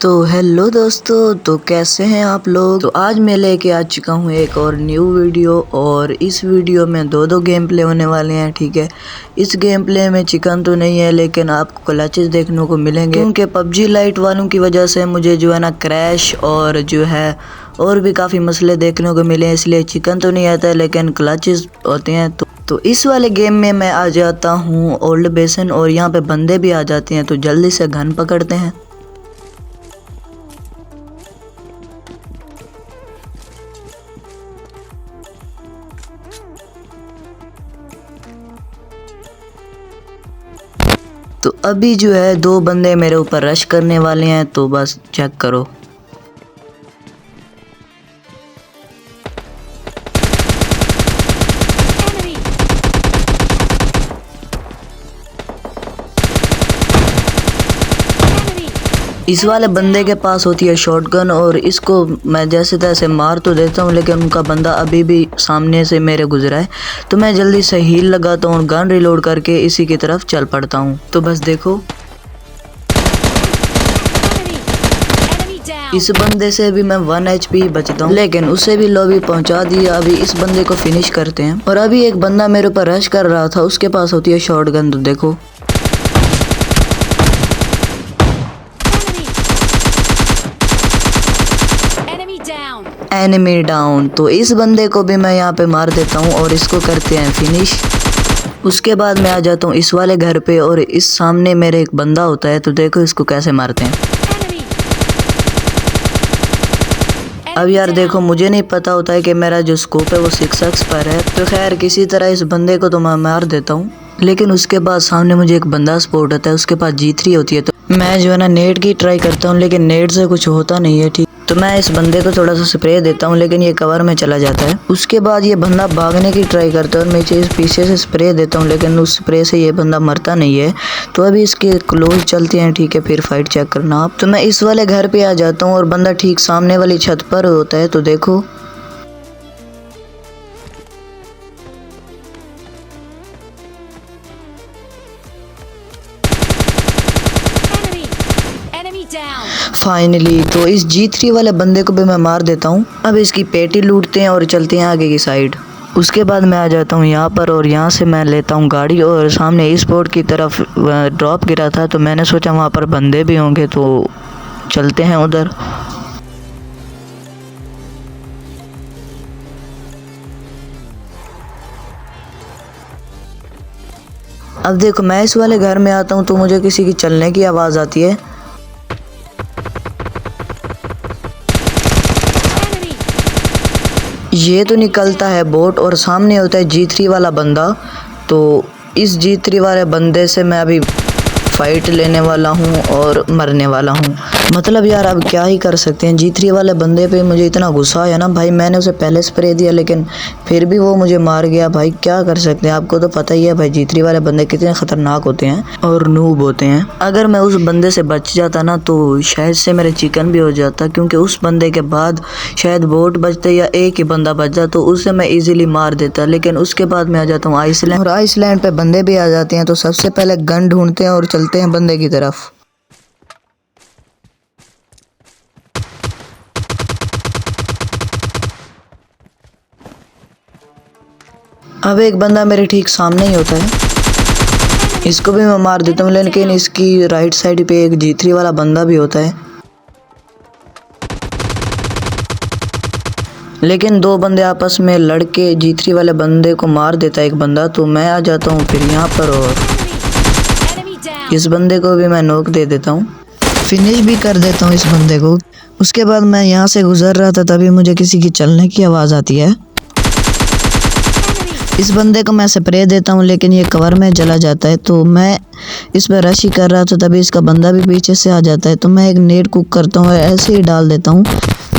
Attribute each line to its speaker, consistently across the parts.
Speaker 1: तो हेलो दोस्तों, तो कैसे हैं आप लोग। तो आज मैं लेके आ चुका हूँ एक और न्यू वीडियो और इस वीडियो में दो गेम प्ले होने वाले हैं। ठीक है, इस गेम प्ले में चिकन तो नहीं है लेकिन आपको क्लचेस देखने को मिलेंगे, क्योंकि पबजी लाइट वालों की वजह से मुझे जो है ना क्रैश और जो है और भी काफ़ी मसले देखने को मिले हैं, इसलिए चिकन तो नहीं आता है लेकिन क्लचेस होते हैं। तो इस वाले गेम में मैं आ जाता हूँ ओल्ड बेसन और यहाँ पे बंदे भी आ जाते हैं, तो जल्दी से गन पकड़ते हैं। तो अभी जो है दो बंदे मेरे ऊपर रश करने वाले हैं, तो बस चेक करो। इस वाले बंदे के पास होती है शॉटगन और इसको मैं जैसे तैसे मार तो देता हूँ, लेकिन उनका बंदा अभी भी सामने से मेरे गुजरा है। तो मैं जल्दी से हील लगाता हूँ और गन रिलोड करके इसी की तरफ चल पड़ता हूँ। तो बस देखो, इस बंदे से भी मैं 1 HP बचता हूँ, लेकिन उसे भी लॉबी पहुंचा दिया। अभी इस बंदे को फिनिश करते हैं। और अभी एक बंदा मेरे ऊपर रश कर रहा था, उसके पास होती है शॉटगन। तो देखो, एनिमी डाउन। तो इस बंदे को भी मैं यहाँ पे मार देता हूँ और इसको करते हैं फिनिश। उसके बाद मैं आ जाता हूँ इस वाले घर पे और इस सामने मेरे एक बंदा होता है। तो देखो इसको कैसे मारते हैं। अब यार देखो, मुझे नहीं पता होता है कि मेरा जो स्कोप है वो 6x पर है। तो खैर किसी तरह इस बंदे को तो मैं मार देता हूँ, लेकिन उसके बाद सामने मुझे एक बंदा स्पॉट होता है, उसके पास G3 होती है। तो मैं जो है ना नेट की ट्राई करता हूँ, लेकिन नेट से कुछ होता नहीं है। ठीक, तो मैं इस बंदे को थोड़ा सा स्प्रे देता हूँ, लेकिन ये कवर में चला जाता है। उसके बाद ये बंदा भागने की ट्राई करता है और मैं इस पीछे से स्प्रे देता हूँ, लेकिन उस स्प्रे से ये बंदा मरता नहीं है। तो अभी इसके क्लोज चलते हैं। ठीक है, फिर फाइट चेक करना आप। तो मैं इस वाले घर पे आ जाता हूँ और बंदा ठीक सामने वाली छत पर होता है। तो देखो, फाइनली तो इस G3 वाले बंदे को भी मैं मार देता हूँ। अब इसकी पेटी लूटते हैं और चलते हैं आगे की साइड। उसके बाद मैं आ जाता हूँ यहाँ पर और यहाँ से मैं लेता हूँ गाड़ी और सामने इस बोर्ड की तरफ ड्रॉप गिरा था। तो मैंने सोचा वहाँ पर बंदे भी होंगे, तो चलते हैं उधर। अब देखो, मैं इस वाले घर में आता हूँ तो मुझे किसी की चलने की आवाज़ आती है। ये तो निकलता है बोट और सामने होता है G3 वाला बंदा। तो इस G3 वाले बंदे से मैं अभी फाइट लेने वाला हूँ और मरने वाला हूँ। मतलब यार अब क्या ही कर सकते हैं। G3 वाले बंदे पे मुझे इतना गुस्सा आया ना भाई, मैंने उसे पहले स्प्रे दिया लेकिन फिर भी वो मुझे मार गया। भाई क्या कर सकते हैं, आपको तो पता ही है भाई G3 वाले बंदे कितने खतरनाक होते हैं और नूब होते हैं। अगर मैं उस बंदे से बच जाता ना तो शायद से मेरे चिकन भी हो जाता, क्योंकि उस बंदे के बाद शायद बोट बचते या एक ही बंदा बचता, तो उसे मैं इजीली मार देता। लेकिन उसके बाद मैं आ जाता हूँ आइसलैंड और आइसलैंड पे बंदे भी आ जाते हैं। तो सबसे पहले गन ढूंढते हैं और चलते हैं बंदे की तरफ। अब एक बंदा मेरे ठीक सामने ही होता है, इसको भी मैं मार देता हूँ, लेकिन इसकी राइट साइड पे एक G3 वाला बंदा भी होता है। लेकिन दो बंदे आपस में लड़के G3 वाले बंदे को मार देता है एक बंदा। तो मैं आ जाता हूँ फिर यहाँ पर और इस बंदे को भी मैं नॉक दे देता हूँ, फिनिश भी कर देता हूँ इस बंदे को। उसके बाद मैं यहाँ से गुजर रहा था, तभी मुझे किसी की चलने की आवाज़ आती है। इस बंदे को मैं स्प्रे देता हूँ, लेकिन ये कवर में चला जाता है। तो मैं इस पर रश ही कर रहा था, तभी इसका बंदा भी पीछे से आ जाता है। तो मैं एक नेट कुक करता हूँ और ऐसे ही डाल देता हूँ।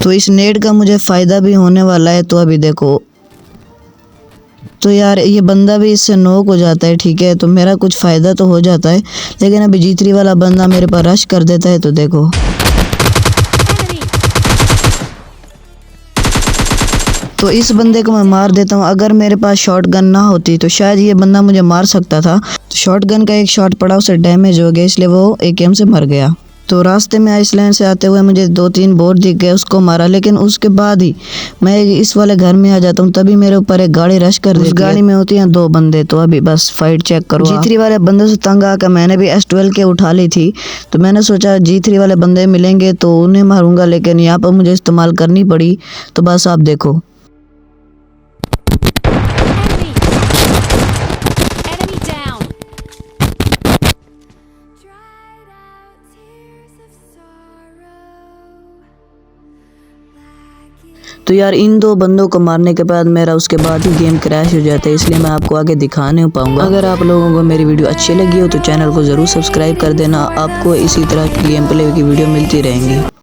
Speaker 1: तो इस नेट का मुझे फ़ायदा भी होने वाला है। तो अभी देखो, तो यार ये बंदा भी इससे नॉक हो जाता है। ठीक है, तो मेरा कुछ फ़ायदा तो हो जाता है, लेकिन अभी G3 वाला बंदा मेरे पर रश कर देता है। तो देखो, तो इस बंदे को मैं मार देता हूँ। अगर मेरे पास शॉटगन ना होती तो शायद ये बंदा मुझे मार सकता था। तो शॉटगन का एक शॉट पड़ा, उसे डैमेज हो गया, इसलिए वो AKM से मर गया। तो रास्ते में आइसलैंड से आते हुए मुझे 2-3 बोट दिख गए, उसको मारा। लेकिन उसके बाद ही मैं इस वाले घर में आ जाता हूँ, तभी मेरे ऊपर एक गाड़ी रश कर देती है। उस गाड़ी में होती हैं 2 बंदे। तो अभी बस फाइट चेक करो। G3 वाले बंदे से तंग आकर मैंने भी S12 के उठा ली थी। तो मैंने सोचा G3 वाले बंदे मिलेंगे तो उन्हें मारूंगा, लेकिन यहाँ पर मुझे इस्तेमाल करनी पड़ी। तो बस आप देखो। तो यार इन 2 बंदों को मारने के बाद मेरा उसके बाद ही गेम क्रैश हो जाता है, इसलिए मैं आपको आगे दिखा नहीं पाऊंगा। अगर आप लोगों को मेरी वीडियो अच्छी लगी हो तो चैनल को ज़रूर सब्सक्राइब कर देना। आपको इसी तरह की गेम प्ले की वीडियो मिलती रहेंगी।